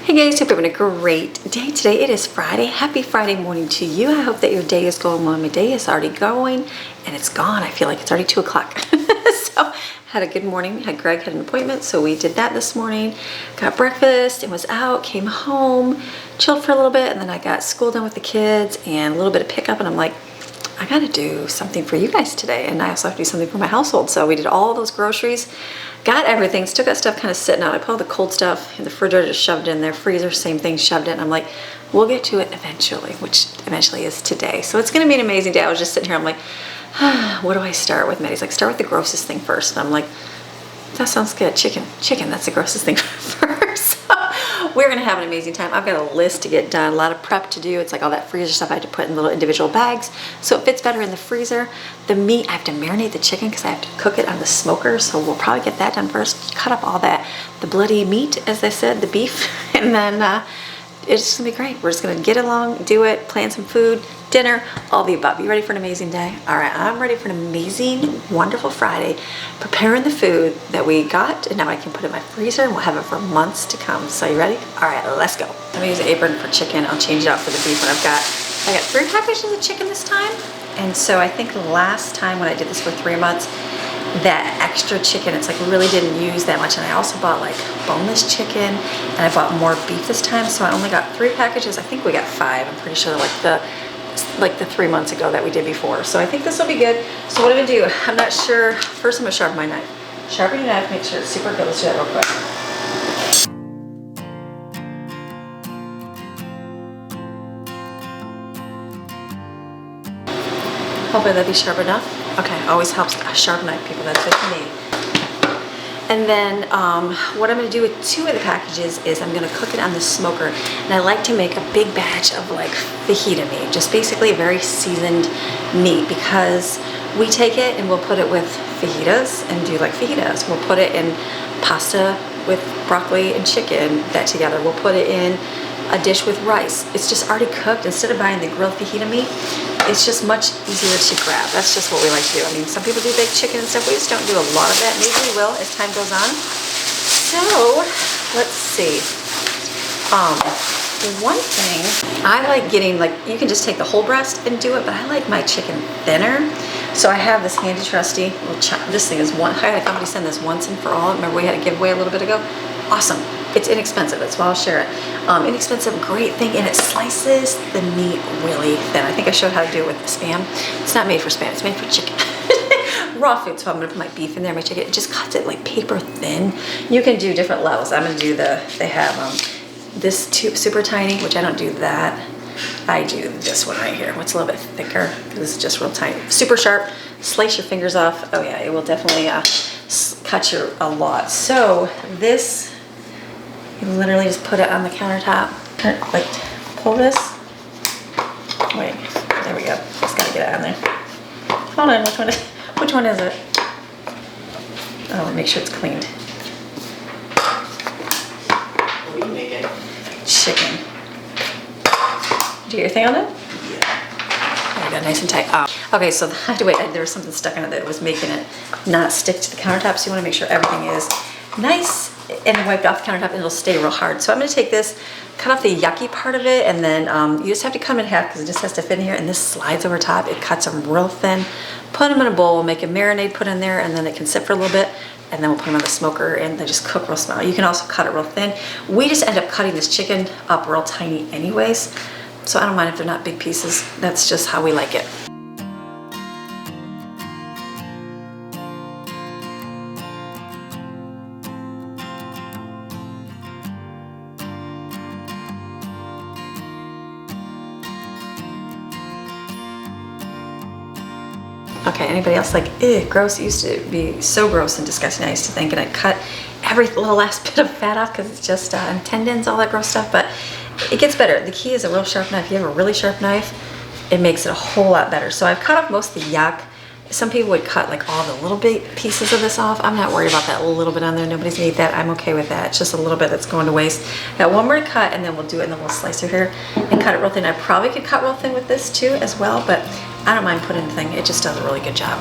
Hey guys, hope you're having a great day today. It is Friday. Happy Friday morning to you. I hope that your day is going well. My day is already going and it's gone. I feel like it's already 2 o'clock. So had a good morning. Greg had an appointment, so we did that this morning. Got breakfast and was out, came home, chilled for a little bit, and then I got school done with the kids and a little bit of pickup, and I'm like, I gotta do something for you guys today, and I also have to do something for my household. So we did all those groceries, got everything, still got stuff kind of sitting out. I put all the cold stuff in the refrigerator, just shoved it in there, freezer, same thing, shoved it, and I'm like, we'll get to it eventually, which eventually is today. So it's gonna be an amazing day. I was just sitting here, I'm like, what do I start with? Maddie's like, start with the grossest thing first. And I'm like, that sounds good. Chicken, that's the grossest thing first. We're gonna have an amazing time. I've got a list to get done, a lot of prep to do. It's like all that freezer stuff I had to put in little individual bags so it fits better in the freezer. The meat, I have to marinate the chicken because I have to cook it on the smoker, so we'll probably get that done first. Cut up all that, the bloody meat, as I said, the beef, and then it's just gonna be great. We're just gonna get along, do it, plan some food, dinner, all the above. You ready for an amazing day? All right, I'm ready for an amazing, wonderful Friday, preparing the food that we got, and now I can put it in my freezer and we'll have it for months to come. So you ready? All right, let's go. I'm gonna use an apron for chicken. I'll change it out for the beef when I got 3 packages of chicken this time. And so I think last time when I did this for 3 months, that extra chicken, it's like really didn't use that much. And I also bought like boneless chicken, and I bought more beef this time. So I only got 3 packages. I think we got 5. I'm pretty sure like the 3 months ago that we did before. So I think this will be good. So what I'm gonna do, I'm not sure. First I'm gonna sharpen my knife. Sharpen your knife, make sure it's super good. Let's do that real quick. Hopefully that'll be sharp enough. Okay, always helps a sharp knife, people. That's what you need. And then what I'm gonna do with 2 of the packages is I'm gonna cook it on the smoker. And I like to make a big batch of like fajita meat, just basically a very seasoned meat, because we take it and we'll put it with fajitas and do like fajitas. We'll put it in pasta with broccoli and chicken, that together. We'll put it in a dish with rice. It's just already cooked. Instead of buying the grilled fajita meat, it's just much easier to grab. That's just what we like to do. I mean, some people do baked chicken and stuff. We just don't do a lot of that. Maybe we will as time goes on. So let's see. One thing I like getting, like, you can just take the whole breast and do it, but I like my chicken thinner. So I have this handy trusty little this thing is I had a company send this once and for all. Remember we had a giveaway a little bit ago? Awesome. It's inexpensive, that's why I'll share it. Inexpensive, great thing, and it slices the meat really thin. I think I showed how to do it with the Spam. It's not made for Spam, it's made for chicken. Raw food, so I'm gonna put my beef in there, my chicken. It just cuts it like paper thin. You can do different levels. I'm gonna do they have this super tiny, which I don't do that. I do this one right here, what's a little bit thicker, because this is just real tiny. Super sharp, slice your fingers off. Oh yeah, it will definitely cut you a lot. So this, you literally just put it on the countertop, like pull this. Wait, there we go. Just gotta get it on there. Hold on, which one is it? Oh, make sure it's cleaned. What are you making? Chicken. Do your thing on it? Yeah. There we go, nice and tight. Okay, so I had to wait. There was something stuck on it that was making it not stick to the countertop, so you want to make sure everything is nice and wiped off the countertop, and it'll stay real hard. So I'm going to take this, cut off the yucky part of it, and then you just have to cut them in half because it just has to fit in here, and this slides over top. It cuts them real thin. Put them in a bowl, we'll make a marinade, put in there, and then it can sit for a little bit, and then we'll put them on the smoker and they just cook real small. You can also cut it real thin. We just end up cutting this chicken up real tiny anyways, so I don't mind if they're not big pieces. That's just how we like it. Okay, anybody else like, ew, gross? It used to be so gross and disgusting. I used to think, and I'd cut every little last bit of fat off because it's just tendons, all that gross stuff, but it gets better. The key is a real sharp knife. If you have a really sharp knife, it makes it a whole lot better. So I've cut off most of the yuck. Some people would cut like all the little bit pieces of this off. I'm not worried about that little bit on there. Nobody's gonna eat that. I'm okay with that. It's just a little bit that's going to waste. Got one more to cut, and then we'll do it, and then we'll slice through here and cut it real thin. I probably could cut real thin with this too as well, but I don't mind putting the thing. It just does a really good job.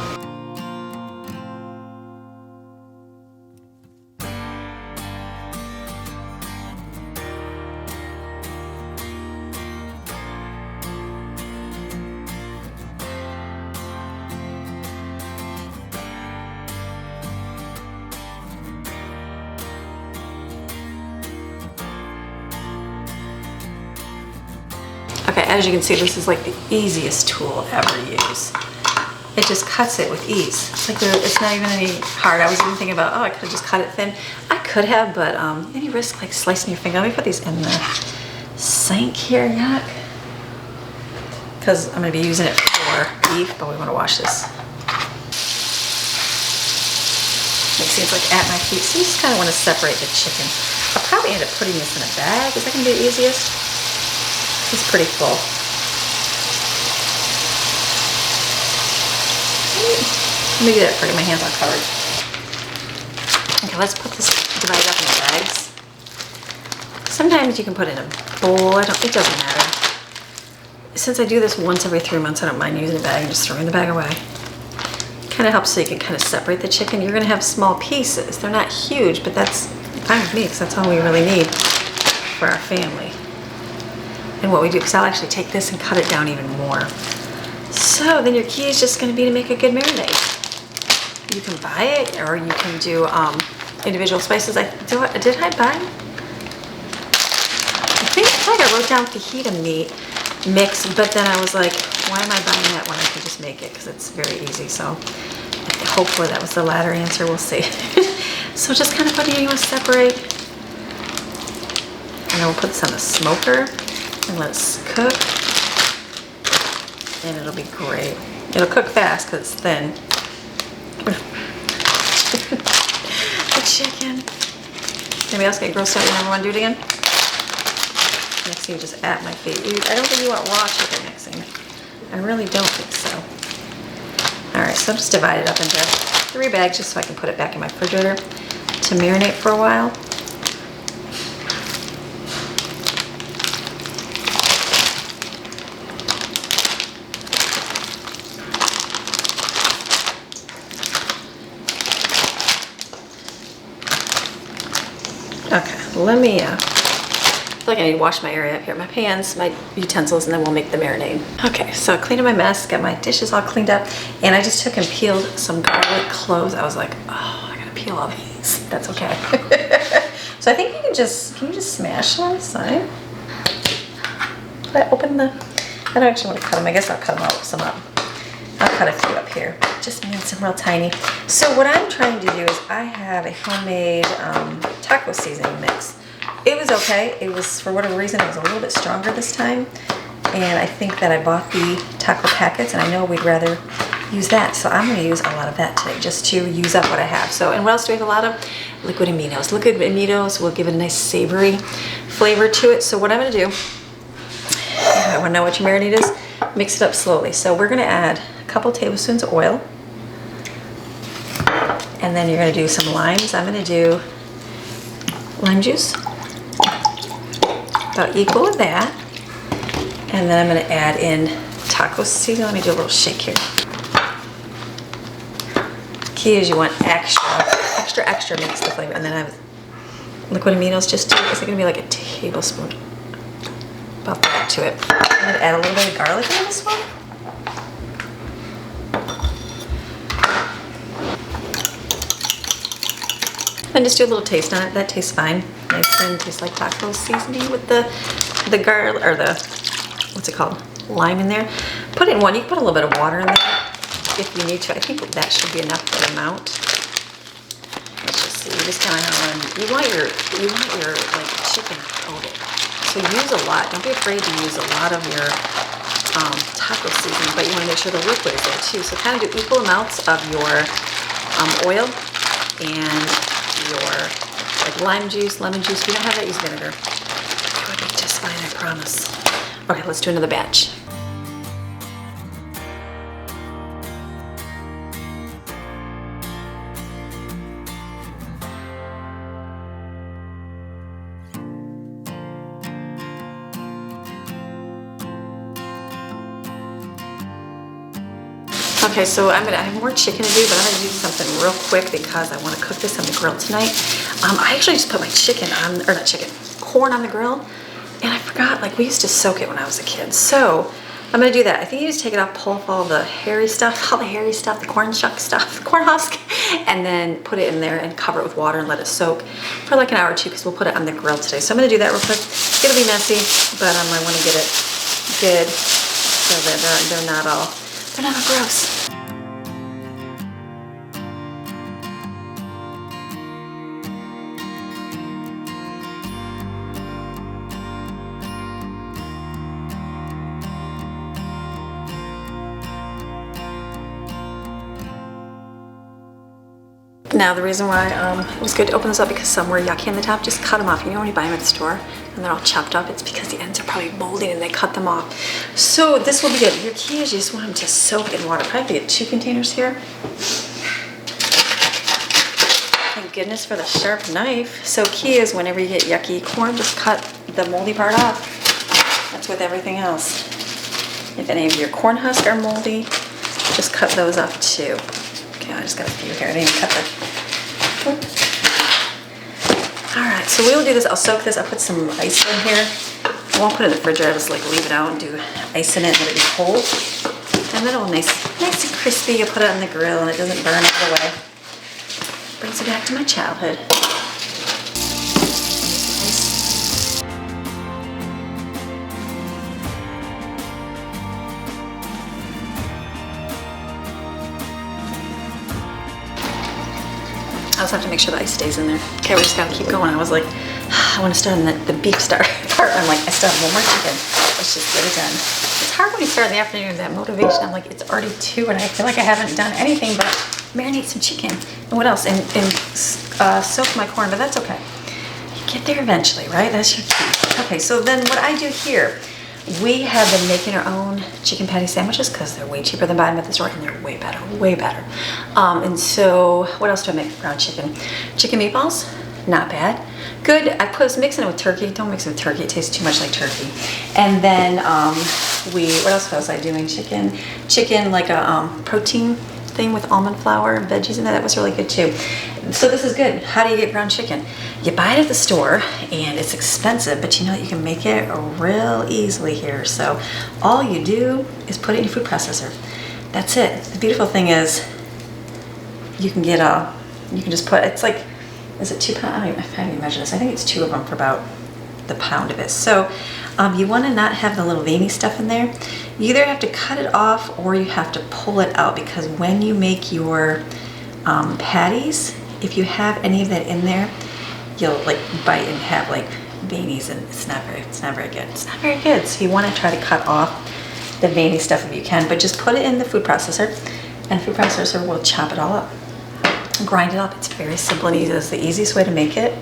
as you can see, this is like the easiest tool ever used. It just cuts it with ease. Like it's not even any hard. I was even thinking about, oh, I could have just cut it thin. I could have, but any risk like slicing your finger? Let me put these in the sink here, yuck. Because I'm gonna be using it for beef, but we wanna wash this. It seems like at my feet, so you just kinda wanna separate the chicken. I'll probably end up putting this in a bag. Is that gonna be the easiest? It's pretty full. Let me do that for my hands are covered. Okay, let's put this divided up into bags. Sometimes you can put it in a bowl. It doesn't matter. Since I do this once every 3 months, I don't mind using a bag and just throwing the bag away. Kind of helps so you can kind of separate the chicken. You're gonna have small pieces. They're not huge, but that's fine with me because that's all we really need for our family. And what we do, because I'll actually take this and cut it down even more. So then your key is just going to be to make a good marinade. You can buy it, or you can do individual spices. Did I buy? I think I wrote down fajita meat mix, but then I was like, why am I buying that when I can just make it? Because it's very easy. So hopefully that was the latter answer. We'll see. So just kind of put it in, you want to separate. And then we'll put this on the smoker and let it cook. And it'll be great. It'll cook fast because it's thin. The chicken. Anybody else get grossed out? You never want to do it again? Next thing, just at my feet. I don't think you want raw chicken mixing. I really don't think so. Alright, so I'll just divide it up into 3 bags just so I can put it back in my refrigerator to marinate for a while. Okay, let me, I feel like I need to wash my area up here, my pans, my utensils, and then we'll make the marinade. Okay, so cleaned up my mess, got my dishes all cleaned up, and I just took and peeled some garlic cloves. I was like, oh, I gotta peel all these. That's okay. So I think you can you just smash them on the side? Did I open the, I don't actually want to cut them. I guess I'll cut them out, some up. I'll cut a few up here. Just mince them real tiny. So what I'm trying to do is I have a homemade taco seasoning mix. It was okay. It was, for whatever reason, it was a little bit stronger this time. And I think that I bought the taco packets, and I know we'd rather use that. So I'm going to use a lot of that today just to use up what I have. So, and what else do we have a lot of? Liquid aminos. Liquid aminos will give it a nice savory flavor to it. So what I'm going to do, I want to know what your marinade is, mix it up slowly. So we're going to add a couple tablespoons of oil. And then you're going to do some limes. I'm going to do lime juice, about equal with that. And then I'm going to add in taco seasoning. Let me do a little shake here. Key is you want extra mix the flavor. And then I have liquid aminos, just is it going to be like a tablespoon? About that to it. I'm going to add a little bit of garlic in this one. And just do a little taste on it. That tastes fine. Nice and tastes like taco seasoning with the garlic, or the, what's it called? Lime in there. Put it in one. You can put a little bit of water in there if you need to. I think that should be enough for the amount. Let's just see. You just kind of you want your like chicken coated. So use a lot. Don't be afraid to use a lot of your taco seasoning, but you want to make sure the liquid is there too. So kind of do equal amounts of your oil and your like lime juice, lemon juice. If you don't have that, use vinegar. It would be just fine, I promise. Okay, let's do another batch. Okay, so I have more chicken to do, but I'm gonna do something real quick because I want to cook this on the grill tonight. I actually just put my corn on the grill, and I forgot, like we used to soak it when I was a kid. So I'm gonna do that. I think you just take it off, pull off all the hairy stuff, the corn shuck stuff, the corn husk, and then put it in there and cover it with water and let it soak for like an hour or two because we'll put it on the grill today. So I'm gonna do that real quick. It'll be messy, but I want to get it good so that they're not all gross. Now the reason why it was good to open this up because some were yucky on the top, just cut them off. You know when you buy them at the store and they're all chopped up, it's because the ends are probably molding and they cut them off. So this will be good. Your key is you just want them to soak in water. Probably get 2 containers here. Thank goodness for the sharp knife. So key is whenever you get yucky corn, just cut the moldy part off. That's with everything else. If any of your corn husks are moldy, just cut those off too. Okay, I just got a few here. I didn't even cut the... Alright, so we'll do this. I'll soak this. I'll put some ice in here. I won't put it in the refrigerator. I'll just like leave it out and do ice in it and let it be cold. And then it'll nice and crispy. You put it on the grill and it doesn't burn all the way. Brings me back to my childhood. I also have to make sure the ice stays in there. Okay, we just gotta keep going. I was like, I want to start on the beef part. I'm like, I still have one more chicken. Let's just get it done. It's hard when you start in the afternoon, that motivation. I'm like, it's already 2 and I feel like I haven't done anything but marinate some chicken. And what else? And soak my corn, but that's okay. You get there eventually, right? That's your key. Okay, so then what I do here, we have been making our own chicken patty sandwiches because they're way cheaper than buying them at the store and they're way better, way better. And so what else do I make? Ground chicken. Chicken meatballs, not bad. Good, I was mixing it with turkey. Don't mix it with turkey, it tastes too much like turkey. And then what else was I doing? Chicken like a protein thing with almond flour and veggies in there. That was really good too. So this is good. How do you get ground chicken? You buy it at the store and it's expensive, but you know you can make it real easily here. So all you do is put it in your food processor. That's it. The beautiful thing is you can get you can just put, it's like, is it 2 pounds? I haven't even measured this. I think it's 2 of them for about the pound of it. So you want to not have the little veiny stuff in there. You either have to cut it off or you have to pull it out, because when you make your patties, if you have any of that in there, you'll like bite and have like veinies, and it's not very good. It's not very good. So you want to try to cut off the veiny stuff if you can, but just put it in the food processor, and the food processor will chop it all up, grind it up. It's very simple and easy. It's the easiest way to make it.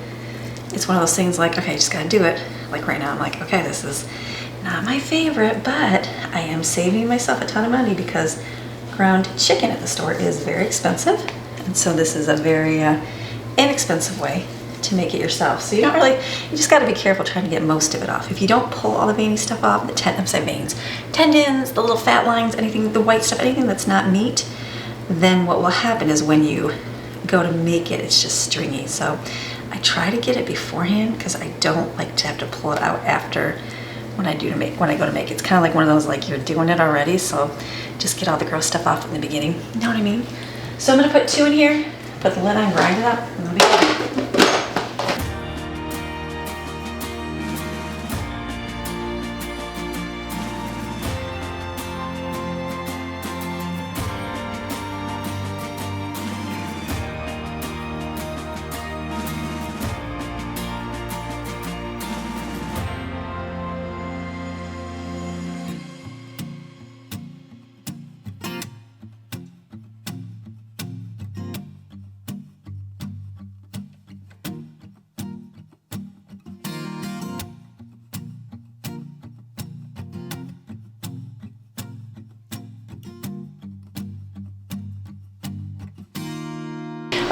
It's one of those things like, okay, just gotta do it. Like right now, I'm like, okay, this is not my favorite, but I am saving myself a ton of money because ground chicken at the store is very expensive. And so this is a very inexpensive way to make it yourself. So you don't really, you just gotta be careful trying to get most of it off. If you don't pull all the veiny stuff off, tendons, the little fat lines, anything, the white stuff, anything that's not meat, then what will happen is when you go to make it, it's just stringy. So I try to get it beforehand because I don't like to have to pull it out after when I go to make it. It's kind of like one of those, like you're doing it already, so just get all the gross stuff off in the beginning. You know what I mean? So I'm gonna put 2 in here, put the lid on, grind it up, and it'll be good.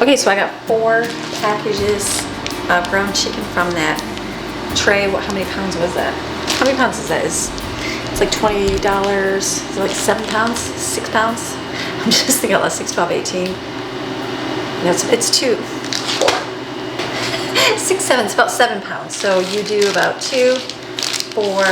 Okay, so I got 4 packages of ground chicken from that tray. How many pounds was that? How many pounds is that? It's like $20. Is it like 7 pounds? 6 pounds? I'm just thinking about 6, 12, 18. No, it's 2, 4, 6, 7. It's about 7 pounds. So you do about 2, 4,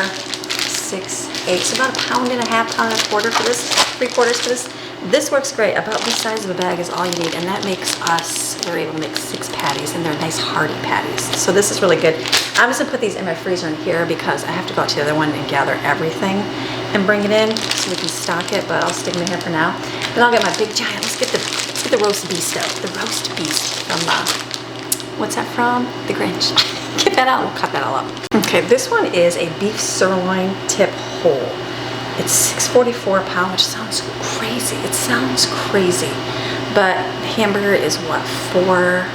6, 8. So about 1.5 pounds, pound and a quarter for this, 3/4 for this. This works great. About this size of a bag is all you need, and that makes us, we're able to make 6 patties, and they're nice hearty patties. So this is really good. I'm just gonna put these in my freezer in here because I have to go out to the other one and gather everything and bring it in so we can stock it, but I'll stick them in here for now. Then I'll get my big giant, let's get the roast beast out. The roast beast from, what's that from? The Grinch. Get that out, we'll cut that all up. Okay, this one is a beef sirloin tip whole. It's $6.44 a pound, which sounds crazy. It sounds crazy, but the hamburger is what, $4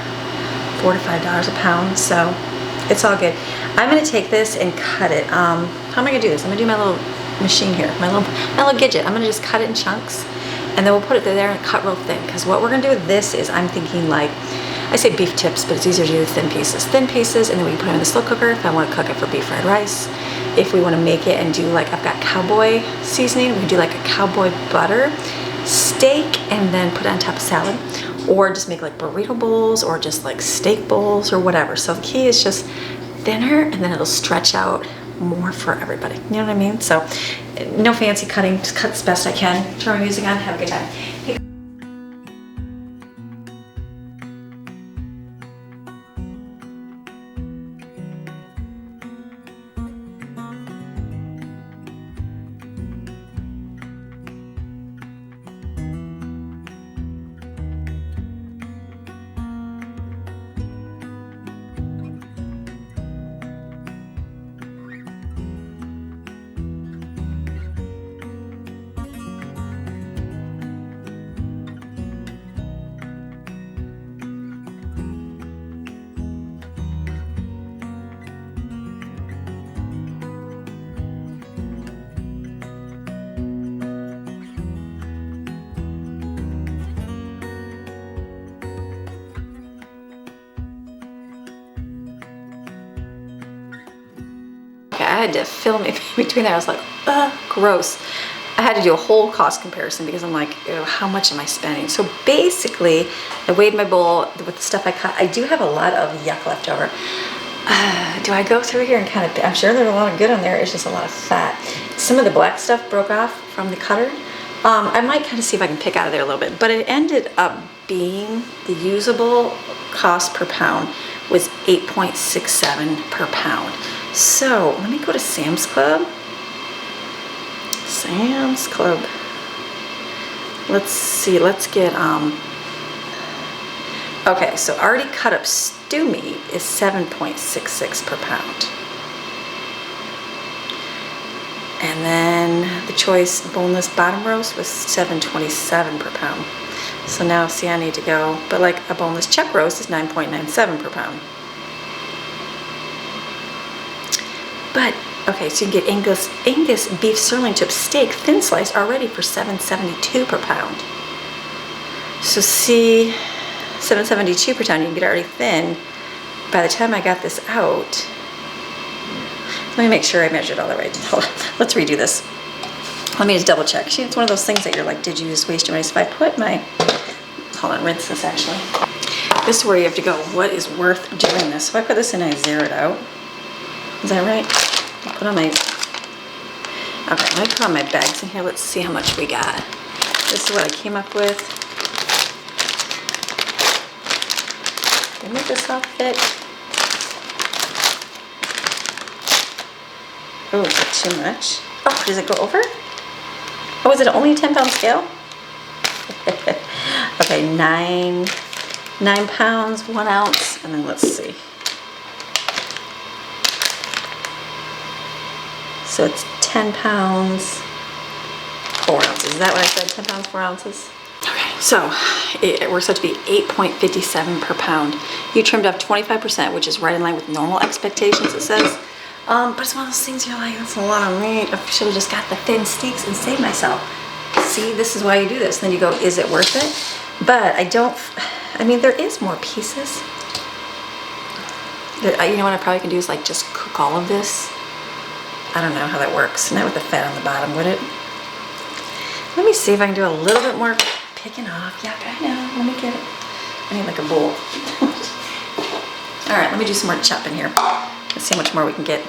to $5 a pound, so it's all good. I'm gonna take this and cut it. How am I gonna do this? I'm gonna do my little machine here, my little gadget. I'm gonna just cut it in chunks, and then we'll put it there and cut real thin. Because what we're gonna do with this is, I'm thinking like, I say beef tips, but it's easier to do thin pieces, and then we can put it in the slow cooker if I want to cook it for beef fried rice. If we want to make it and do like, I've got cowboy seasoning, we can do like a cowboy butter steak and then put it on top of salad, or just make like burrito bowls or just like steak bowls or whatever. So the key is just thinner, and then it'll stretch out more for everybody. You know what I mean? So no fancy cutting, just cut as best I can. Turn my music on, have a good time. Hey. I had to film it between there. I was like, gross. I had to do a whole cost comparison because I'm like, how much am I spending? So basically, I weighed my bowl with the stuff I cut. I do have a lot of yuck left over. Do I go through here and kind of, I'm sure there's a lot of good on there. It's just a lot of fat. Some of the black stuff broke off from the cutter. I might kind of see if I can pick out of there a little bit, but it ended up being the usable cost per pound was $8.67 per pound. So let me go to Sam's Club. Sam's Club. Let's see, let's get, okay, so already cut up stew meat is $7.66 per pound. And then the choice boneless bottom roast was $7.27 per pound. So now, see, I need to go, but like a boneless chuck roast is $9.97 per pound. But, okay, so you can get Angus beef sirloin tip steak thin slice already for $7.72 per pound. So see, $7.72 per pound, you can get it already thin. By the time I got this out, let me make sure I measured all the right. Hold on, let's redo this. Let me just double check. See, it's one of those things that you're like, did you just waste your money? So if I put my, hold on, rinse this actually. This is where you have to go, what is worth doing this? So if I put this in, I zero it out. Is that right? I'll put on my, okay, let me put on my bags in here. Let's see how much we got. This is what I came up with. Did I make this all fit? Oh, is it too much? Oh, does it go over? Oh, is it only a 10-pound scale? Okay, 9 pounds, 1 ounce, and then let's see. So it's 10 pounds, 4 ounces. Is that what I said? 10 pounds, 4 ounces? Okay, so it works out to be 8.57 per pound. You trimmed off 25%, which is right in line with normal expectations, it says. But it's one of those things you're like, that's a lot of meat. I should have just got the thin steaks and saved myself. See, this is why you do this. Then you go, is it worth it? But I mean, there is more pieces. You know what I probably can do is like just cook all of this. I don't know how that works. Not with the fat on the bottom, would it? Let me see if I can do a little bit more picking off. Yeah, I know. Let me get it. I need like a bowl. All right, let me do some more chopping here. Let's see how much more we can get.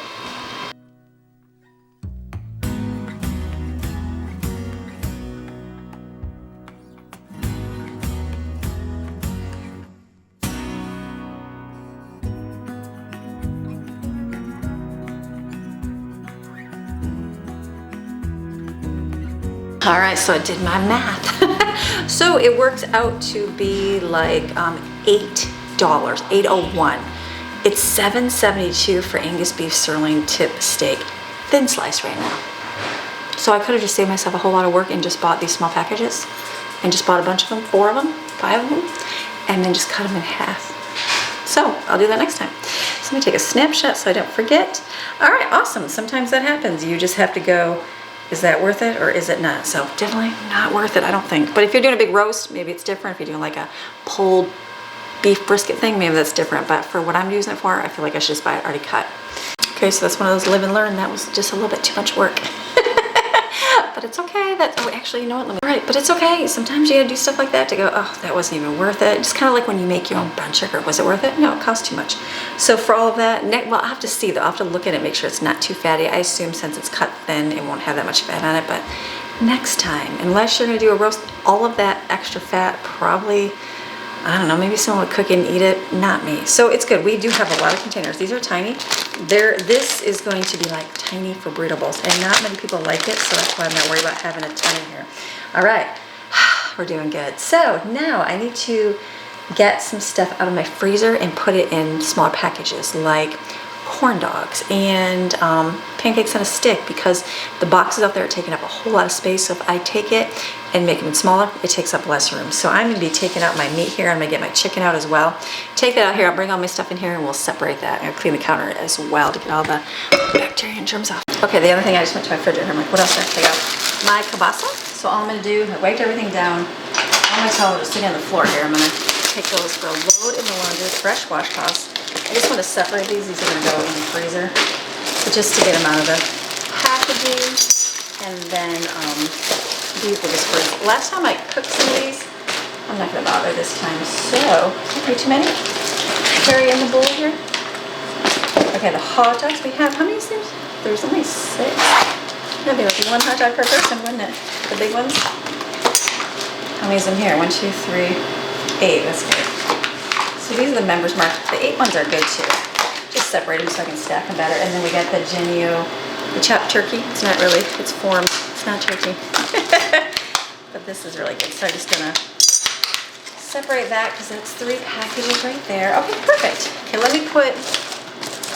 All right, so I did my math. So it works out to be like $8, $8.01. It's $7.72 for Angus beef sirloin tip steak, thin slice right now. So I could have just saved myself a whole lot of work and just bought these small packages and just bought a bunch of them, 4 of them, 5 of them, and then just cut them in half. So I'll do that next time. So let me take a snapshot so I don't forget. All right, awesome. Sometimes that happens. You just have to go, is that worth it or is it not? So definitely not worth it, I don't think. But if you're doing a big roast, maybe it's different. If you're doing like a pulled beef brisket thing, maybe that's different. But for what I'm using it for, I feel like I should just buy it already cut. Okay, so that's one of those live and learn. That was just a little bit too much work. But it's okay. Oh, actually, you know what? All right, but it's okay. Sometimes you gotta do stuff like that to go, oh, that wasn't even worth it. Just kind of like when you make your own brown sugar. Was it worth it? No, it cost too much. So for all of that, well, I'll have to see though. I'll have to look at it, make sure it's not too fatty. I assume since it's cut thin, it won't have that much fat on it. But next time, unless you're gonna do a roast, all of that extra fat probably, I don't know, maybe someone would cook it and eat it, not me. So it's good. We do have a lot of containers. These are tiny. This is going to be like tiny for burrito bowls, and not many people like it, so that's why I'm not worried about having a ton in here. All right, we're doing good. So now I need to get some stuff out of my freezer and put it in smaller packages, like corn dogs and pancakes on a stick, because the boxes out there are taking up a whole lot of space. So if I take it and make them smaller, it takes up less room. So I'm gonna be taking out my meat here. I'm gonna get my chicken out as well. Take that out here, I'll bring all my stuff in here and we'll separate that. I'm gonna clean the counter as well to get all the bacteria and germs off. Okay, the other thing, I just went to my refrigerator. I'm like, what else do I have to take out? My kielbasa. So all I'm gonna do, I wiped everything down. All my towels are sitting on the floor here. I'm gonna take those for a load in the laundry, fresh washcloths. I just want to separate these. These are going to go in the freezer, so just to get them out of the packaging, and then these will just freeze. Last time I cooked some of these, I'm not going to bother this time, so okay, too many. Carry in the bowl here. Okay, the hot dogs we have. How many is there? There's only 6. That'd be like 1 hot dog per person, wouldn't it? The big ones. How many is in here? 1, 2, 3, 8. That's good. So these are the members marked. The 8 ones are good too. Just separate them so I can stack them better. And then we got the Genio, the chopped turkey. It's not really, it's formed. It's not turkey. But this is really good. So I'm just gonna separate that because that's 3 packages right there. Okay, perfect. Okay, let me put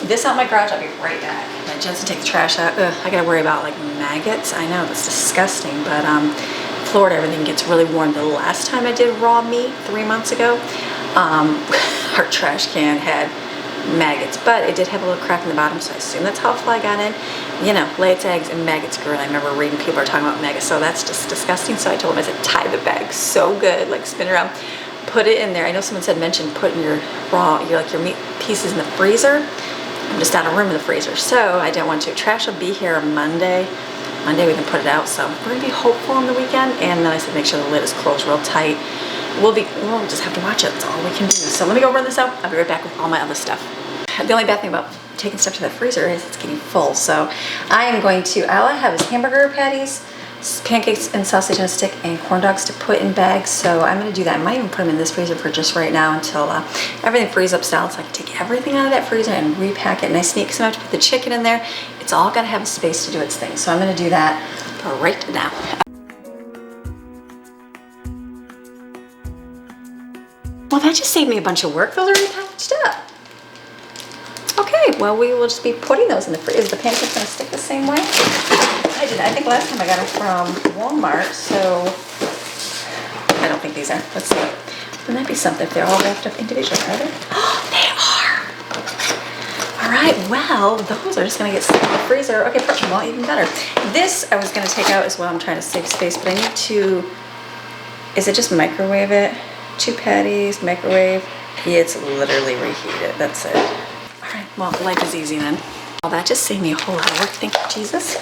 this out in my garage. I'll be right back. Let Jensen take the trash out. Ugh, I gotta worry about like maggots. I know, that's disgusting, but Florida, everything gets really warm. The last time I did raw meat 3 months ago, our trash can had maggots, but it did have a little crack in the bottom, so I assume that's how a fly got in. You know, lay its eggs and maggots grow. And I remember reading people are talking about maggots, so that's just disgusting. So I told him, I said, tie the bag so good, like spin around, put it in there. I know someone said mention putting your meat pieces in the freezer. I'm just out of room in the freezer, so I don't want to. Trash will be here Monday. Monday we can put it out, so we're gonna be hopeful on the weekend. And then I said make sure the lid is closed real tight. We'll just have to watch it. That's all we can do. So let me go run this out. I'll be right back with all my other stuff. The only bad thing about taking stuff to the freezer is it's getting full. So I am going to, all I have is hamburger patties, pancakes and sausage on a stick, and corn dogs to put in bags. So I'm gonna do that. I might even put them in this freezer for just right now until everything frees up solid, so I can take everything out of that freezer and repack it nice and neat, because I have to put the chicken in there. It's all gotta have a space to do its thing. So I'm gonna do that right now. Well, that just saved me a bunch of work. Those are already packaged up. Okay, well, we will just be putting those in the freezer. Is the pancakes gonna stick the same way? I think last time I got them from Walmart, so I don't think these are. Let's see. Wouldn't that be something if they're all wrapped up individually, are they? Oh, they are. All right, well, those are just gonna get stuck in the freezer. Okay, perfect, well, even better. This I was gonna take out as well. I'm trying to save space, but I need to, is it just microwave it? 2 patties, microwave. It's literally reheated, that's it. All right, well, life is easy then. Well, that just saved me a whole lot of work, thank you, Jesus.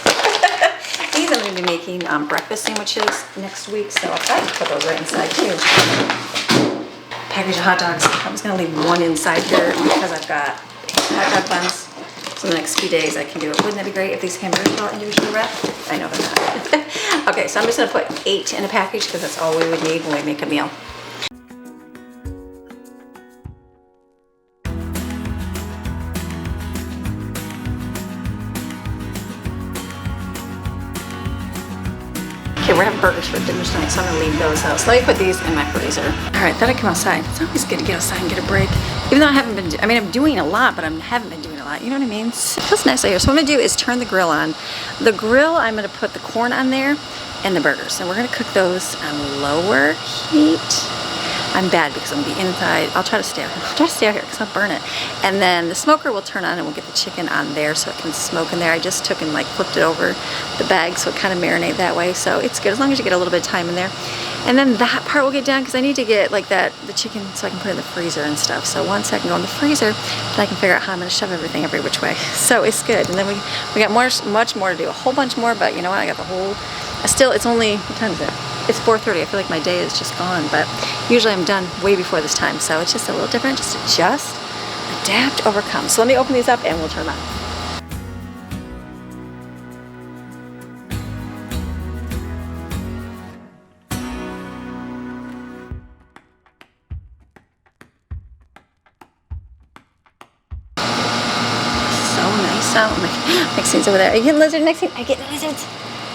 These I'm gonna be making breakfast sandwiches next week, so I'll probably put those right inside too. Package of hot dogs. I was gonna leave 1 inside here because I've got hot dog buns. So the next few days I can do it. Wouldn't that be great if these hamburgers were all individually wrapped? I know they're not. Okay, so I'm just gonna put 8 in a package because that's all we would need when we make a meal. Okay, we're having burgers for dinner tonight, so I'm gonna leave those out. So let me put these in my freezer. All right, then I come outside. It's always good to get outside and get a break. Even though I haven't been, I'm doing a lot, but I haven't been doing a lot. You know what I mean? It feels nice out here. So what I'm gonna do is turn the grill on. The grill, I'm gonna put the corn on there and the burgers. And we're gonna cook those on lower heat. I'm bad because I'm gonna be inside. I'll try to stay out here. I'll try to stay out here because I'll burn it. And then the smoker will turn on and we'll get the chicken on there so it can smoke in there. I just took and like flipped it over the bag so it kind of marinate that way. So it's good as long as you get a little bit of time in there. And then that part will get done because I need to get like the chicken so I can put it in the freezer and stuff. So once I can go in the freezer, then I can figure out how I'm gonna shove everything every which way. So it's good. And then we got much more to do, a whole bunch more, but you know what? I got the whole, still it's only, what time is it? It's 4:30. I feel like my day is just gone, but usually I'm done way before this time. So it's just a little different, just adjust, adapt, overcome. So let me open these up and we'll turn them on. So nice out. Maxine's over there. Are you getting lizard, Maxine? Are you getting lizards?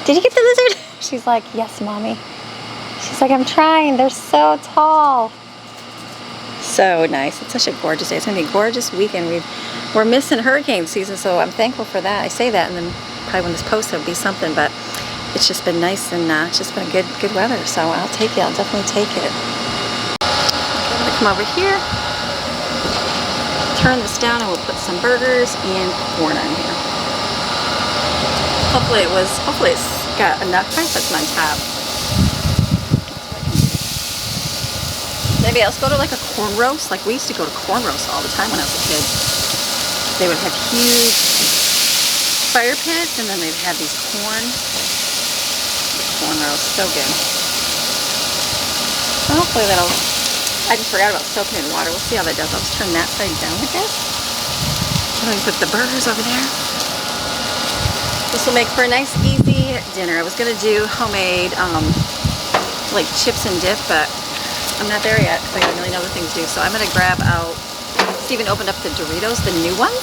Did you get the lizard? She's like, yes, mommy. She's like, I'm trying. They're so tall. So nice. It's such a gorgeous day. It's going to be a gorgeous weekend. We're missing hurricane season, so I'm thankful for that. I say that, and then probably when this posts, it'll be something, but it's just been nice, and it's just been good weather, so I'll take it. I'll definitely take it. Okay, I'm going to come over here, turn this down, and we'll put some burgers and corn on here. Hopefully it's got enough. Try to put some on top. Maybe else go to like a corn roast. Like we used to go to corn roast all the time when I was a kid. They would have huge fire pits and then they'd have these corn roast. So good. So hopefully I just forgot about soaking it in water. We'll see how that does. I'll just turn that side down, I guess. And then put the burgers over there. This will make for a nice easy dinner. I was gonna do homemade like chips and dip, but I'm not there yet because I got a million other things to do. So I'm gonna grab out, Steven opened up the Doritos, the new ones.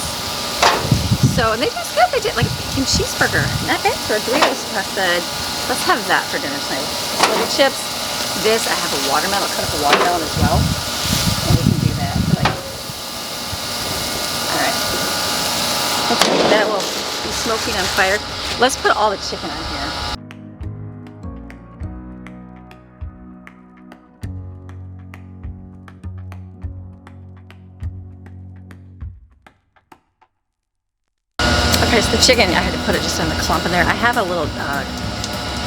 So, and they taste good. They did like a bacon cheeseburger. Not bad for a Doritos. So I said, let's have that for dinner tonight. Little chips. This, I have a watermelon. I'll cut up a watermelon as well. And we can do that. Alright. Okay, that will be smoking on fire. Let's put all the chicken on here. Okay, so the chicken, I had to put it just on the clump in there. I have a little,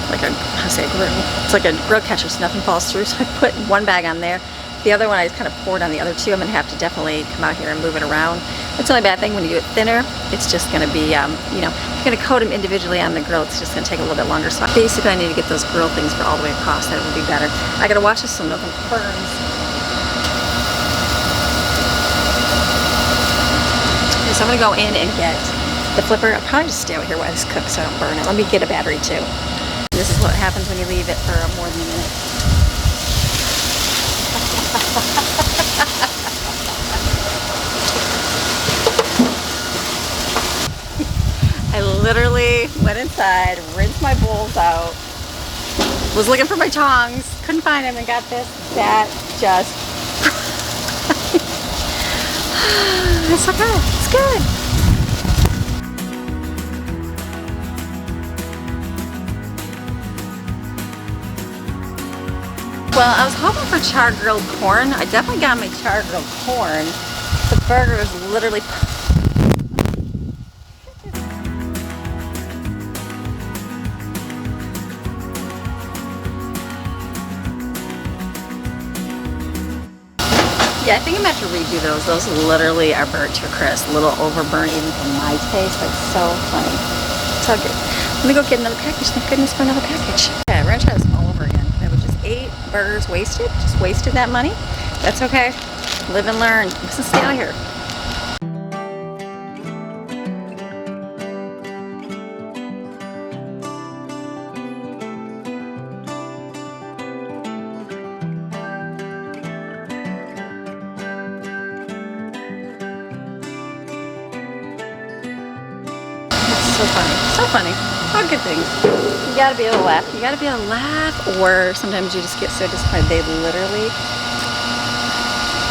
like a, how to say, grill. It's like a grill catcher so nothing falls through. So I put one bag on there. The other one I just kind of poured on the other two. I'm going to have to definitely come out here and move it around. It's the only bad thing when you do it thinner. It's just going to be, you know, if you're going to coat them individually on the grill, it's just going to take a little bit longer. So basically I need to get those grill things for all the way across. That would be better. I got to watch this so nothing burns. So I'm going to go in and get the flipper. I'll probably just stay out here while this cooks so I don't burn it. Let me get a battery too. This is what happens when you leave it for more than a minute. I literally went inside, rinsed my bowls out, was looking for my tongs, couldn't find them, and got this. That just... it's so good. It's good. Well, I was hoping for char grilled corn. I definitely got my char grilled corn. The burger is literally... Yeah, I think I'm going to have to redo those. Those literally are burnt to a crisp. A little overburnt even for my taste, but so funny. So good. Let me go get another package. Thank goodness for another package. Okay, we're going to try this all over again. That was just 8 burgers wasted. Just wasted that money. That's okay. Live and learn. Let's stay out here. So funny. So funny. All good things. You gotta be able to laugh. You gotta be able to laugh, or sometimes you just get so disappointed. They literally,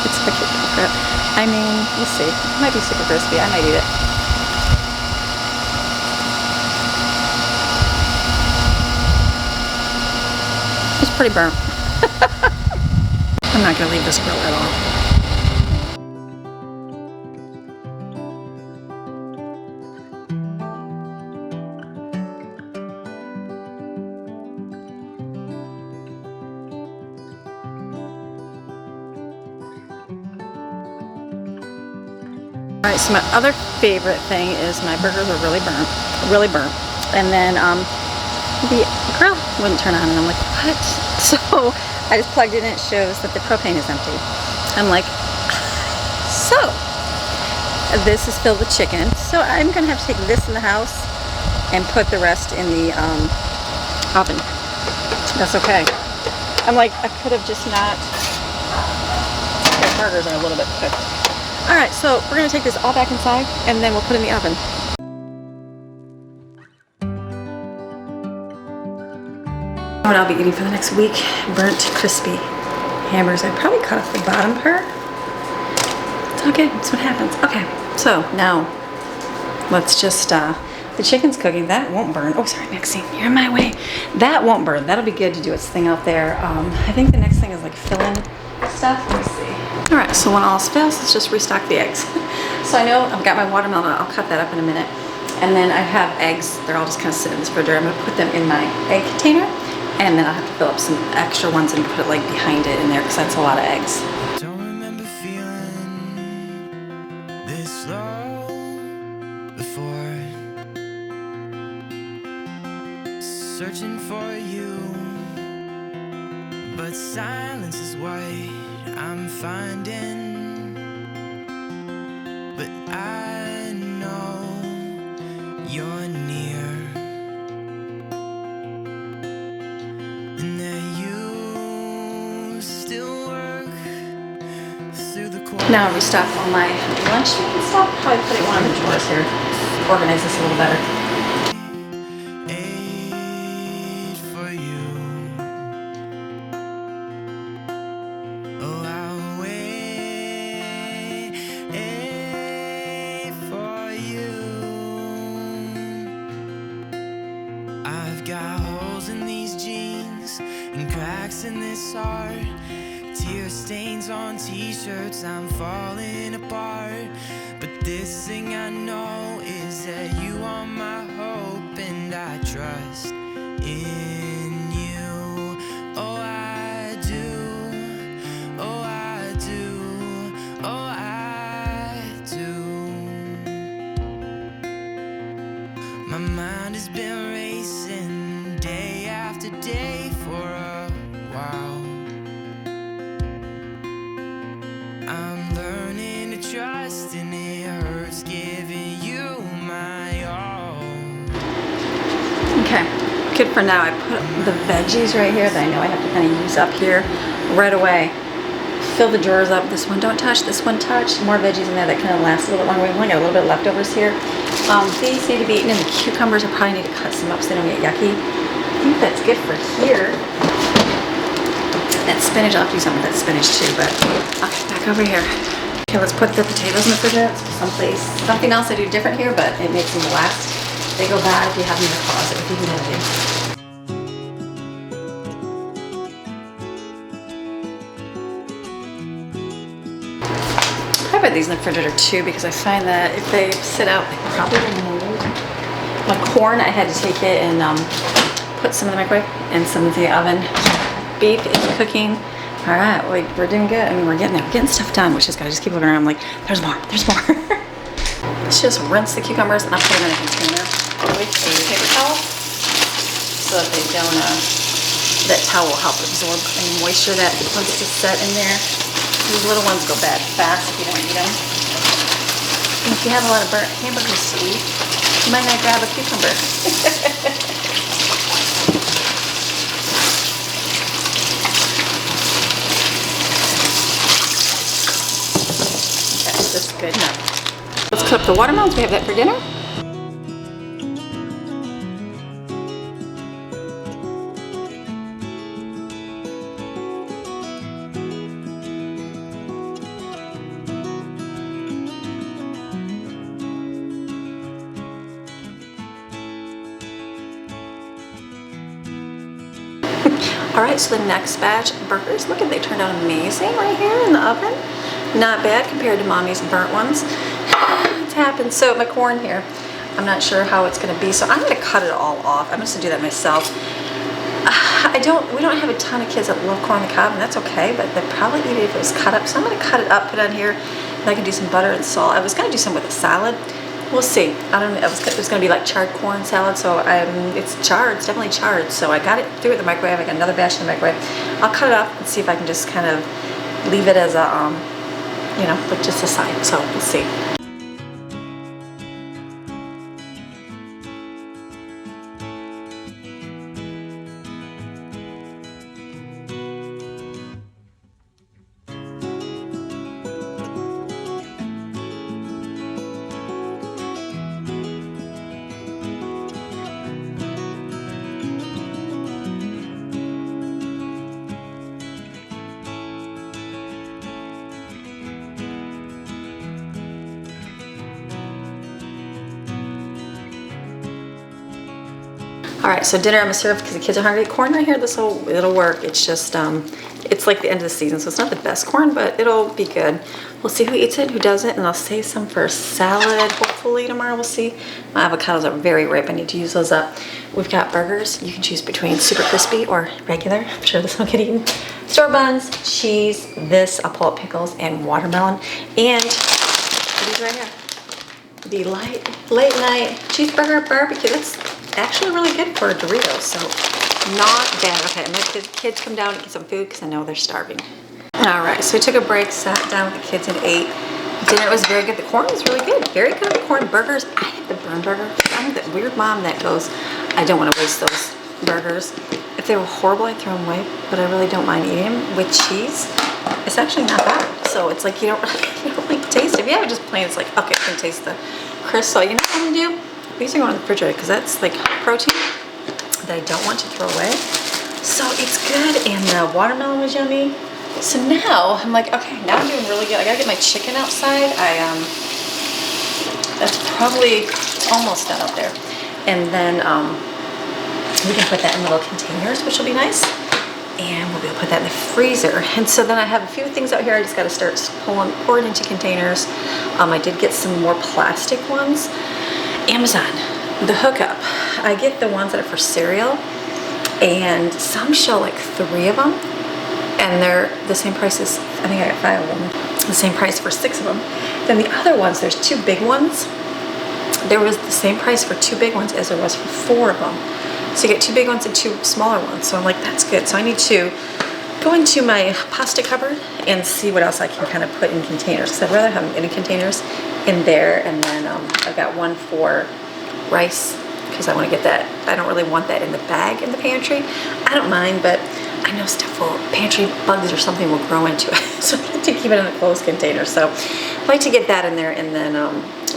it's wicked crap. I mean, we'll see. It might be super crispy. I might eat it. It's pretty burnt. I'm not gonna leave this grill at all. Alright, so my other favorite thing is my burgers are really burnt. And then the grill wouldn't turn on, and I'm like, what? So I just plugged in, and it shows that the propane is empty. I'm like, so this is filled with chicken, so I'm gonna have to take this in the house and put the rest in the oven. That's okay. I'm like, I could have just not. The burgers are a little bit cooked. All right, so we're gonna take this all back inside, and then we'll put it in the oven. What I'll be eating for the next week: burnt, crispy hamburgers. I probably cut off the bottom part. It's okay. That's what happens. Okay, so now let's just the chicken's cooking. That won't burn. Oh, sorry, Maxine, you're in my way. That won't burn. That'll be good to do its thing out there. I think the next thing is like fill-in stuff. Let me see. All right, so when all else fails, let's just restock the eggs. So I know I've got my watermelon. I'll cut that up in a minute. And then I have eggs. They're all just kind of sitting in this refrigerator. I'm gonna put them in my egg container, and then I'll have to fill up some extra ones and put it like behind it in there, because that's a lot of eggs. Don't remember feeling this low before. Searching for you, but silence is what I'm finding. But I know you're near, and that you still work through the corners. Now I restock all my lunch stuff. Probably put one of the drawers here. Organize this a little better. Aid for you. Oh, I'll wait for you. I've got holes in these jeans and cracks in this heart. Tear stains on t-shirts, I'm falling apart. But this thing I know is that you are my hope, and I trust in you. Oh, I do. Oh, I do. Oh, I do. My mind has been racing day after day for a while. I'm learning to trust, and it hurts giving you my all. Okay, good for now. I put the veggies right here that I know I have to kind of use up here right away. Fill the drawers up. This one don't touch, this one touch. More veggies in there that kind of last a little bit longer. We've only got a little bit of leftovers here. These need to be eaten, and the cucumbers I probably need to cut some up so they don't get yucky. I think that's good for here. That spinach, I'll have to do some of that spinach too, but okay, back over here. Okay, let's put the potatoes in the refrigerator someplace. Something else I do different here, but it makes them last. They go bad if you have them in the closet with the humidity. I put these in the refrigerator too, because I find that if they sit out, they probably will mold. My corn, I had to take it and put some in the microwave and some in the oven. Beef is cooking. All right, we're doing good. I mean, we're getting there. We're getting stuff done, which is good. I just keep looking around. I'm like, there's more, there's more. Let's just rinse the cucumbers, and I'll put them in a container with a paper towel so that they don't, that towel will help absorb any moisture that wants to set in there. These little ones go bad fast if you don't eat them. And if you have a lot of burnt hamburgers to eat, you might not grab a cucumber. This is good enough. Let's cook the watermelons. We have that for dinner. All right, so the next batch of burgers, look at, they turned out amazing right here in the oven. Not bad compared to Mommy's burnt ones. It's happened. So my corn here, I'm not sure how it's gonna be, so I'm gonna cut it all off. I'm just gonna do that myself. We don't have a ton of kids that love corn on the cob, and that's okay, but they'd probably eat it if it was cut up. So I'm gonna cut it up, put it on here, and I can do some butter and salt. I was gonna do some with a salad. We'll see. I don't know, it was gonna be like charred corn salad, so it's charred, it's definitely charred. So I got it through the microwave, I got another batch in the microwave. I'll cut it up and see if I can just kind of leave it as a, you know, but just a side, so we'll see. All right, so dinner I'm gonna serve because the kids are hungry. Corn right here, it'll work. It's just, it's like the end of the season, so it's not the best corn, but it'll be good. We'll see who eats it, who doesn't, and I'll save some for salad, hopefully tomorrow, we'll see. My avocados are very ripe, I need to use those up. We've got burgers. You can choose between super crispy or regular. I'm sure this will get eaten. Store buns, cheese, this, I'll pull out pickles, and watermelon, and these right here. The late night cheeseburger barbecue. That's actually really good for a Dorito, so not bad. Okay, I'm gonna let the kids come down and get some food because I know they're starving. All right, so we took a break, sat down with the kids and ate. Dinner was very good. The corn was really good. Very good corn burgers. I had the burn burger. I'm the weird mom that goes, I don't want to waste those burgers. If they were horrible, I'd throw them away, but I really don't mind eating them with cheese. It's actually not bad. So it's like you don't really taste it. If you have it just plain, it's like, okay, I can taste the crisp. So you know what I'm gonna do? These are going in the refrigerator because that's like protein that I don't want to throw away. So it's good, and the watermelon was yummy. So now I'm like, okay, now I'm doing really good. I gotta get my chicken outside. That's probably almost done up there. And then we can put that in little containers, which will be nice. And we'll be able to put that in the freezer. And so then I have a few things out here. I just got to start pouring into containers. I did get some more plastic ones. Amazon, the hookup. I get the ones that are for cereal, and some show like 3 of them, and they're the same price as, I think I got 5 of them, the same price for 6 of them. Then the other ones, there's 2 big ones. There was the same price for 2 big ones as there was for 4 of them. So you get 2 big ones and 2 smaller ones. So I'm like, that's good. So I need to go into my pasta cupboard and see what else I can kind of put in containers. Because I'd rather have them in containers in there. And then I've got one for rice because I want to get that. I don't really want that in the bag in the pantry. I don't mind, but I know stuff will, pantry bugs or something will grow into it. So I like to keep it in a closed container. So I'd like to get that in there, and then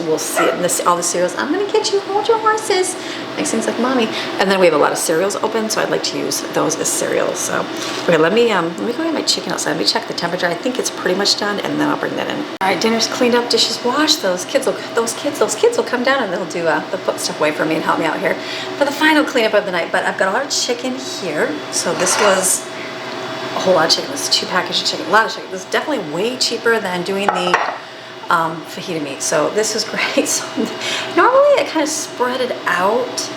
we'll see it in all the cereals. I'm gonna get you, hold your horses. Makes things like mommy. And then we have a lot of cereals open, so I'd like to use those as cereals. So okay, let me go get my chicken outside. Let me check the temperature. I think it's pretty much done, and then I'll bring that in. All right, dinner's cleaned up, dishes washed. Those kids will come down and they'll put stuff away for me and help me out here for the final cleanup of the night. But I've got all our chicken here. So this was a whole lot of chicken. This is 2 packages of chicken, a lot of chicken. This is definitely way cheaper than doing the fajita meat. So this is great. So normally I kind of spread it out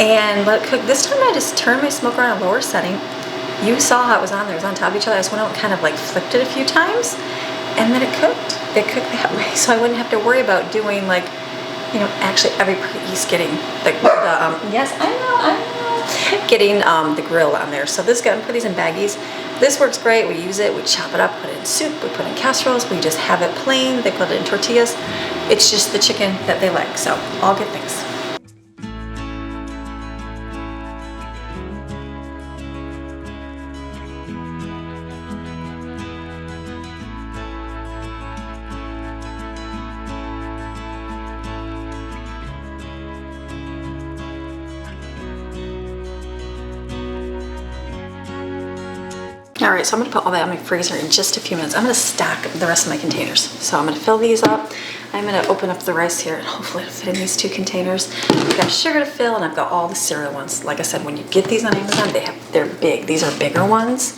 and let it cook. This time I just turned my smoker on a lower setting. You saw how it was on there. It was on top of each other. I just went out and kind of like flipped it a few times, and then it cooked. It cooked that way, so I wouldn't have to worry about doing like, you know, actually every piece getting the yes, I know, getting the grill on there. So this guy, put these in baggies. This works great. We use it, we chop it up, put it in soup, we put it in casseroles, we just have it plain. They put it in tortillas. It's just the chicken that they like. So all good things. All right, so I'm gonna put all that in my freezer in just a few minutes. I'm gonna stack the rest of my containers. So I'm gonna fill these up. I'm gonna open up the rice here and hopefully it'll fit in these 2 containers. I've got sugar to fill and I've got all the cereal ones. Like I said, when you get these on Amazon, they're big. These are bigger ones.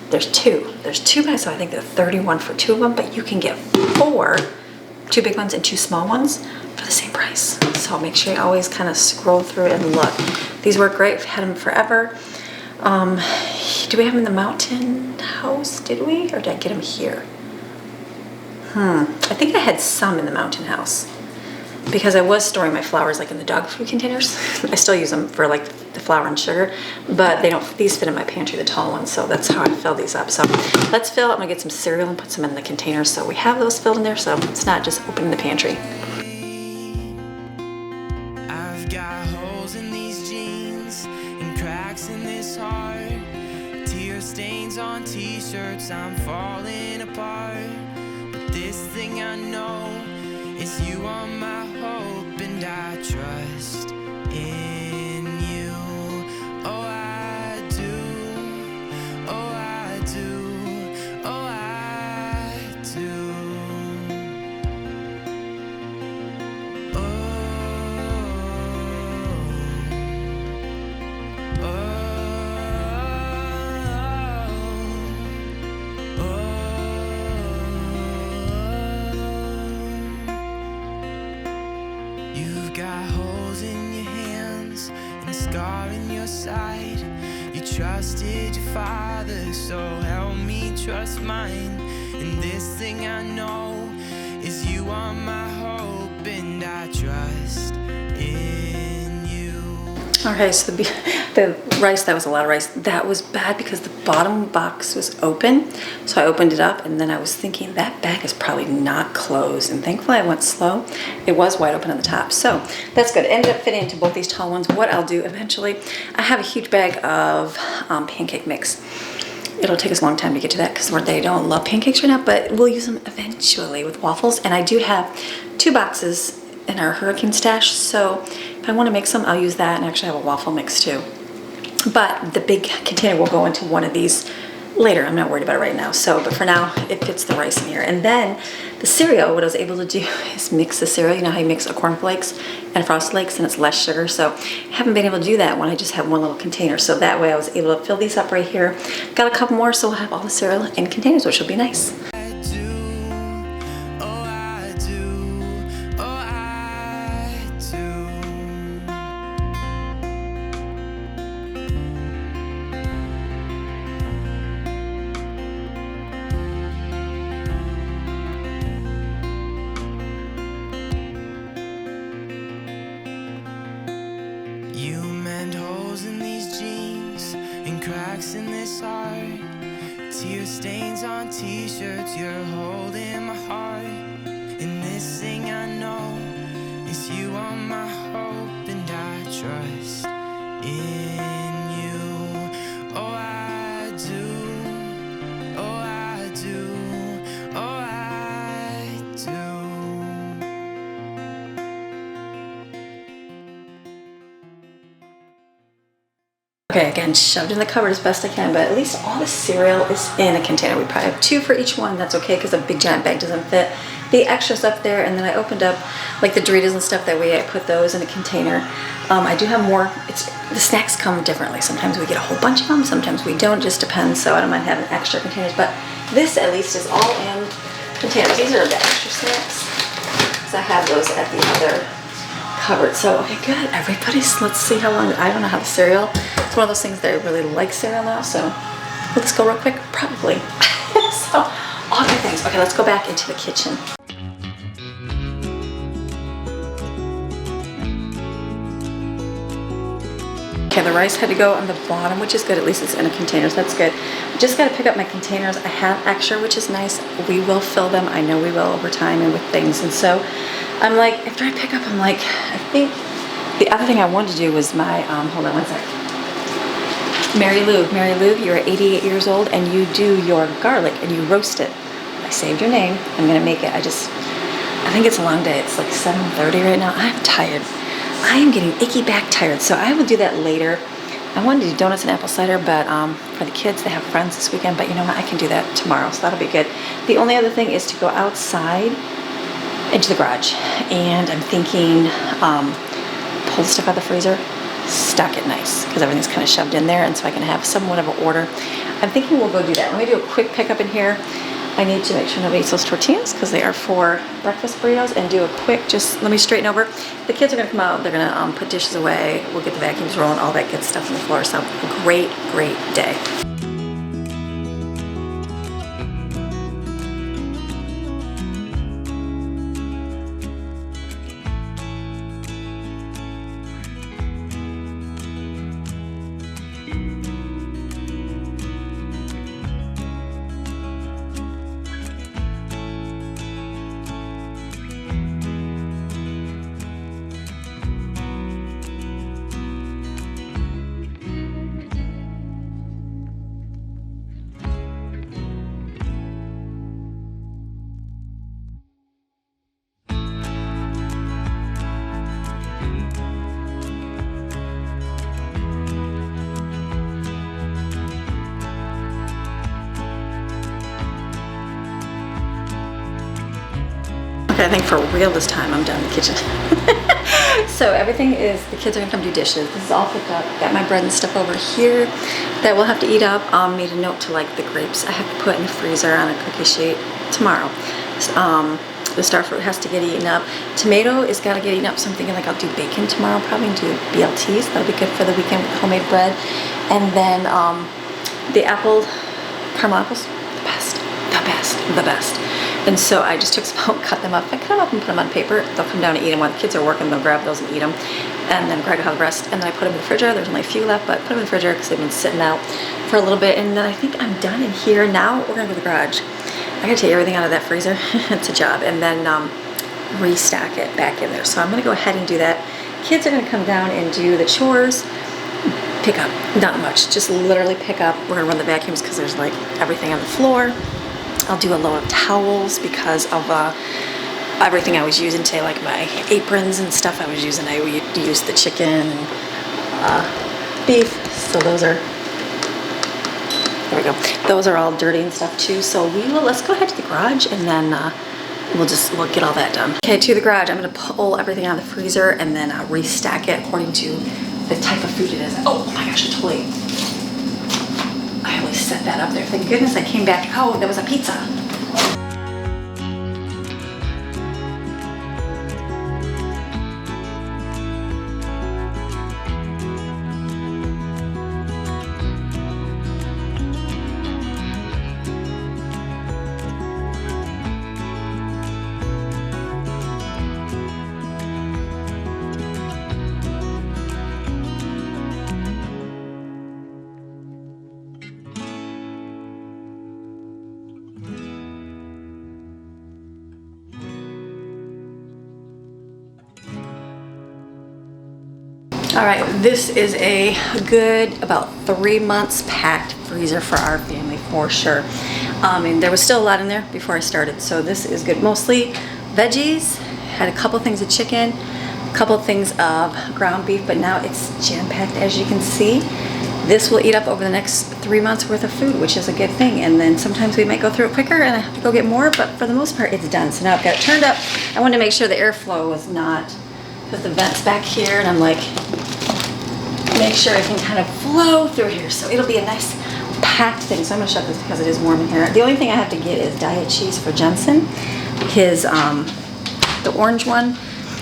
There's 2. There's 2 bags, so I think they're 31 for 2 of them, but you can get 4, 2 big ones and 2 small ones for the same price. So make sure you always kind of scroll through and look. These work great. We've had them forever. Do we have them in the mountain house? Did we? Or did I get them here? I think I had some in the mountain house because I was storing my flowers like in the dog food containers. I still use them for like the flour and sugar, but these fit in my pantry, the tall ones, so that's how I fill these up. So let's fill. I'm gonna get some cereal and put some in the containers so we have those filled in there, so it's not just opening the pantry. I've got holes in these jeans and cracks in this heart, tear stains on t-shirts, I'm falling apart. But this thing I know is you are my hope, and I trust in you. Oh, I do. Oh, I do. Oh, I do. You've got holes in your hands and a scar in your side. You trusted your father, so help me trust mine. And this thing I know is you are my hope, and I trust in you. Okay, so the rice, that was a lot of rice. That was bad because the bottom box was open. So I opened it up and then I was thinking that bag is probably not closed. And thankfully I went slow. It was wide open on the top. So that's good. It ended up fitting into both these tall ones. What I'll do eventually, I have a huge bag of pancake mix. It'll take us a long time to get to that because they don't love pancakes right now, but we'll use them eventually with waffles. And I do have 2 boxes in our hurricane stash, so if I want to make some, I'll use that, and actually have a waffle mix too. But the big container will go into one of these later. I'm not worried about it right now. So, but for now, it fits the rice in here. And then the cereal, what I was able to do is mix the cereal. You know how you mix a cornflakes and frosted flakes and it's less sugar. So I haven't been able to do that when I just have one little container. So that way I was able to fill these up right here. Got a couple more, so we'll have all the cereal in containers, which will be nice. You mend holes in these jeans and cracks in this heart, tear stains on t-shirts, you're holding my heart. And this thing I know is you are my hope, and I trust in you. Oh, I do. Oh, I do. Oh, I do. Okay, again, shoved in the cupboard as best I can, but at least all the cereal is in a container. We probably have 2 for each one. That's okay because a big giant bag doesn't fit. The extra's up there, and then I opened up like the Doritos and stuff. That way I put those in a container. I do have more. The snacks come differently. Sometimes we get a whole bunch of them. Sometimes we don't. Just depends. So I don't mind having extra containers. But this at least is all in containers. These are the extra snacks because I have those at the other cupboard. So okay, good. Let's see how long. I don't know how the cereal. It's one of those things that I really like cereal now. So will this go real quick? Probably. So all good things. Okay, let's go back into the kitchen. Okay, the rice had to go on the bottom, which is good. At least it's in a container, so that's good. I just got to pick up my containers. I have extra, which is nice. We will fill them. I know we will over time and with things. And so I'm like, after I pick up, I'm like, I think the other thing I wanted to do was my, hold on one sec. Mary Lou, you're 88 years old and you do your garlic and you roast it. I saved your name. I'm going to make it. I think it's a long day. It's like 7:30 right now. I'm tired. I am getting icky back tired, so I will do that later. I wanted to do donuts and apple cider, but for the kids, they have friends this weekend, but you know what, I can do that tomorrow, so that'll be good. The only other thing is to go outside into the garage, and I'm thinking pull the stuff out of the freezer, stock it nice, because everything's kind of shoved in there, and so I can have somewhat of an order. I'm thinking we'll go do that. Let me do a quick pickup in here. I need to make sure nobody eats those tortillas because they are for breakfast burritos, and do a quick, just let me straighten over. The kids are gonna come out, they're gonna put dishes away, we'll get the vacuums rolling, all that good stuff on the floor. So a great, great day. Okay, I think for real this time I'm done in the kitchen. So everything is, the kids are gonna come do dishes. This is all picked up. Got my bread and stuff over here that we'll have to eat up. Made a note to like the grapes I have to put in the freezer on a cookie sheet tomorrow. The star fruit has to get eaten up. Tomato is gotta get eaten up, so I'm thinking like I'll do bacon tomorrow, probably, and do BLTs. That'll be good for the weekend with homemade bread. And then the apple, caramel apples, the best. And so I just took some, cut them up. I cut them up and put them on paper. They'll come down and eat them while the kids are working. They'll grab those and eat them. And then Greg will have the rest. And then I put them in the refrigerator. There's only a few left, but put them in the refrigerator because they've been sitting out for a little bit. And then I think I'm done in here. Now we're gonna go to the garage. I gotta take everything out of that freezer. It's a job. And then restock it back in there. So I'm gonna go ahead and do that. Kids are gonna come down and do the chores. Pick up, not much, just literally pick up. We're gonna run the vacuums because there's like everything on the floor. I'll do a load of towels because of everything I was using today, like my aprons and stuff I was using. I used the chicken and beef, so those are, there we go. Those are all dirty and stuff too. So let's go ahead to the garage and then we'll get all that done. Okay, to the garage. I'm gonna pull everything out of the freezer and then restock it according to the type of food it is. Oh my gosh, I always set that up there. Thank goodness I came back. Oh, there was a pizza. All right, this is a good about 3 months packed freezer for our family for sure. And there was still a lot in there before I started, so this is good. Mostly veggies, had a couple things of chicken, a couple things of ground beef, but now it's jam-packed as you can see. This will eat up over the next 3 months worth of food, which is a good thing. And then sometimes we might go through it quicker and I have to go get more, but for the most part it's done. So now I've got it turned up. I wanted to make sure the airflow was not, because the vent's back here and I'm like, make sure it can kind of flow through here. So it'll be a nice packed thing. So I'm gonna shut this because it is warm in here. The only thing I have to get is diet cheese for Jensen. His, the orange one.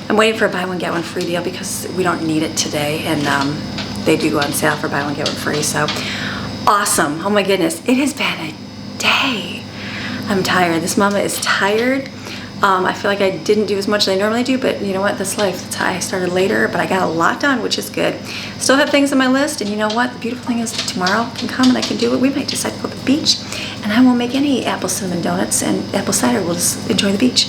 I'm waiting for a buy one get one free deal because we don't need it today, and they do go on sale for buy one get one free. So awesome. Oh my goodness, it has been a day. I'm tired. This mama is tired. I feel like I didn't do as much as I normally do, but you know what, that's life. That's how I started later, but I got a lot done, which is good. Still have things on my list, and you know what, the beautiful thing is tomorrow can come and I can do it. We might decide to go to the beach, and I won't make any apple cinnamon donuts and apple cider. We'll just enjoy the beach.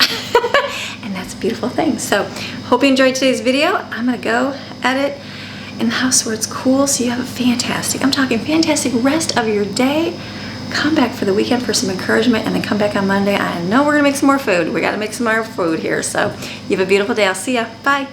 And that's a beautiful thing. So hope you enjoyed today's video. I'm gonna go edit in the house where it's cool, so you have a fantastic, I'm talking fantastic rest of your day. Come back for the weekend for some encouragement, and then come back on Monday. I know we're gonna make some more food. We gotta make some more food here. So you have a beautiful day. I'll see ya. Bye.